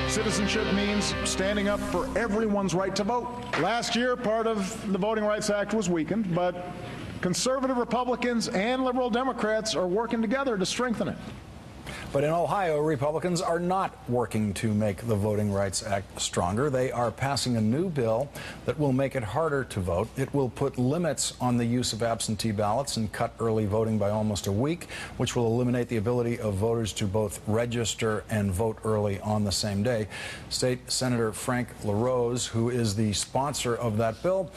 Citizenship means standing up for everyone's right to vote. Last year, part of the Voting Rights Act was weakened, but conservative Republicans and liberal Democrats are working together to strengthen it. But in Ohio, Republicans are not working to make the Voting Rights Act stronger. They are passing a new bill that will make it harder to vote. It will put limits on the use of absentee ballots and cut early voting by almost a week, which will eliminate the ability of voters to both register and vote early on the same day. State Senator Frank LaRose, who is the sponsor of that bill,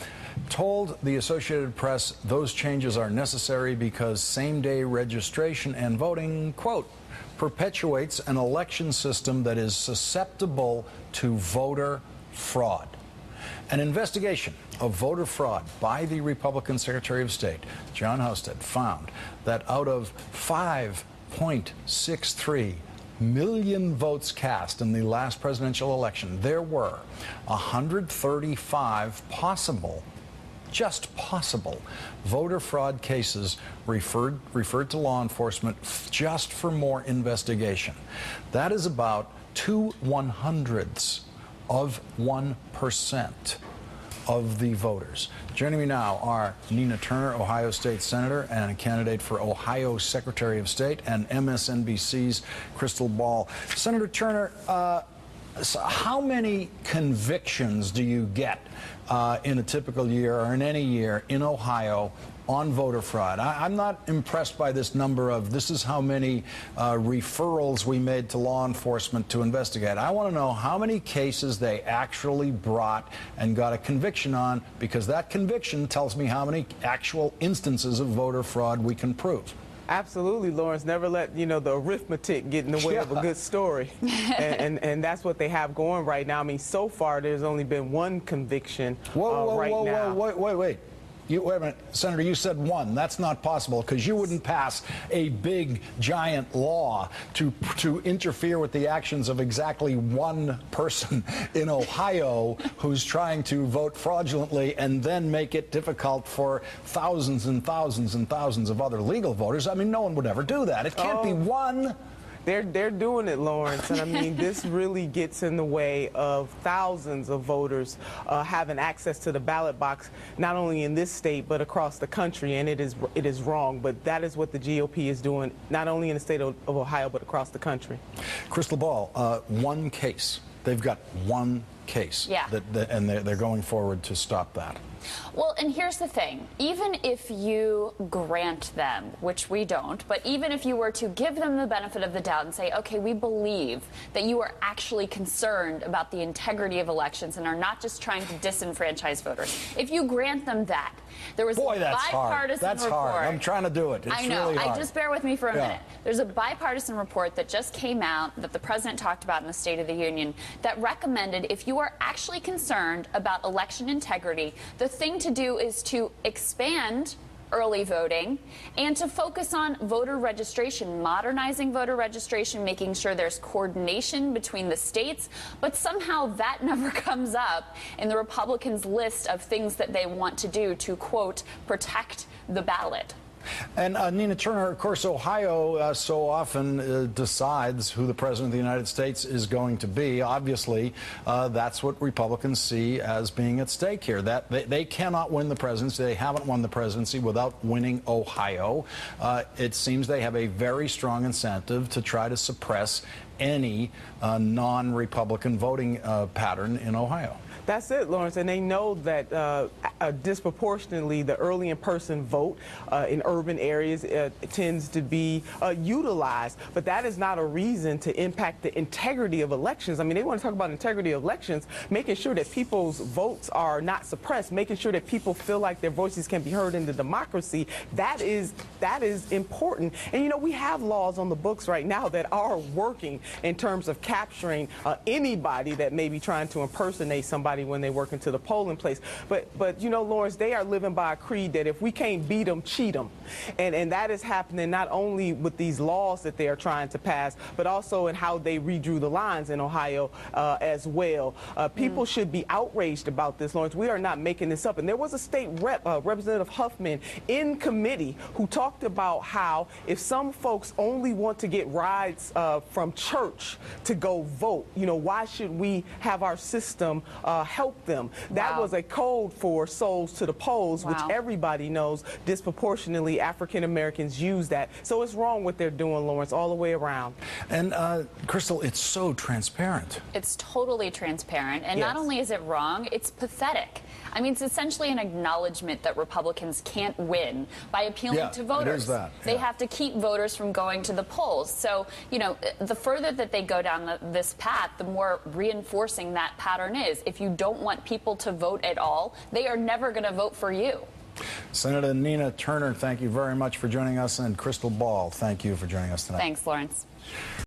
told the Associated Press those changes are necessary because same-day registration and voting, quote, perpetuates an election system that is susceptible to voter fraud. An investigation of voter fraud by the Republican Secretary of State, John Husted, found that out of 5.63 million votes cast in the last presidential election, there were 135 possible, just possible, voter fraud cases referred to law enforcement just for more investigation. That is about 2/100ths of 1% of the voters. Joining me now are Nina Turner, Ohio State Senator and a candidate for Ohio Secretary of State, and MSNBC's Crystal Ball. Senator Turner, so how many convictions do you get in a typical year or in any year in Ohio on voter fraud? I'm not impressed by this number of this is how many referrals we made to law enforcement to investigate. I want to know how many cases they actually brought and got a conviction on, because that conviction tells me how many actual instances of voter fraud we can prove. Absolutely, Lawrence. Never let, the arithmetic get in the way of a good story. and that's what they have going right now. I mean, so far, there's only been one conviction now. Wait. Wait a minute, Senator, you said one. That's not possible, because you wouldn't pass a big, giant law to interfere with the actions of exactly one person in Ohio who's trying to vote fraudulently and then make it difficult for thousands and thousands and thousands of other legal voters. I mean, no one would ever do that. It can't be one. They're doing it, Lawrence, and I mean, this really gets in the way of thousands of voters having access to the ballot box, not only in this state but across the country, and it is wrong. But that is what the GOP is doing, not only in the state of Ohio but across the country. Crystal Ball, one case. They've got one case, yeah, and they're going forward to stop that. Well, and here's the thing. Even if you grant them, which we don't, but even if you were to give them the benefit of the doubt and say, okay, we believe that you are actually concerned about the integrity of elections and are not just trying to disenfranchise voters, if you grant them that, there was a bipartisan report. That's hard. I'm trying to do it. It's I know. Really hard. Just bear with me for a minute. There's a bipartisan report that just came out that the president talked about in the State of the Union that recommended, if you are actually concerned about election integrity, the thing to do is to expand early voting and to focus on voter registration, modernizing voter registration, making sure there's coordination between the states. But somehow that never comes up in the Republicans' list of things that they want to do to, quote, protect the ballot. And Nina Turner, of course, Ohio so often decides who the president of the United States is going to be. Obviously, that's what Republicans see as being at stake here. That they cannot win the presidency. They haven't won the presidency without winning Ohio. It seems they have a very strong incentive to try to suppress any non-Republican voting pattern in Ohio. That's it, Lawrence, and they know that disproportionately the early in-person vote in urban areas tends to be utilized, but that is not a reason to impact the integrity of elections. I mean, they want to talk about integrity of elections, making sure that people's votes are not suppressed, making sure that people feel like their voices can be heard in the democracy. That is important. And, we have laws on the books right now that are working in terms of capturing anybody that may be trying to impersonate somebody when they work into the polling place. But Lawrence, they are living by a creed that if we can't beat them, cheat them. And that is happening not only with these laws that they are trying to pass, but also in how they redrew the lines in Ohio as well. People should be outraged about this, Lawrence. We are not making this up. And there was a state rep, Representative Huffman, in committee who talked about how if some folks only want to get rides from church church to go vote. You know, why should we have our system help them? That was a code for souls to the polls, which everybody knows disproportionately African Americans use that. So it's wrong what they're doing, Lawrence, all the way around. And Crystal, it's so transparent. It's totally transparent. And not only is it wrong, it's pathetic. I mean, it's essentially an acknowledgement that Republicans can't win by appealing to voters. It is that. They have to keep voters from going to the polls. So, you know, the further that they go down this path, the more reinforcing that pattern is. If you don't want people to vote at all, they are never going to vote for you. Senator Nina Turner, thank you very much for joining us. And Crystal Ball, thank you for joining us tonight. Thanks, Lawrence.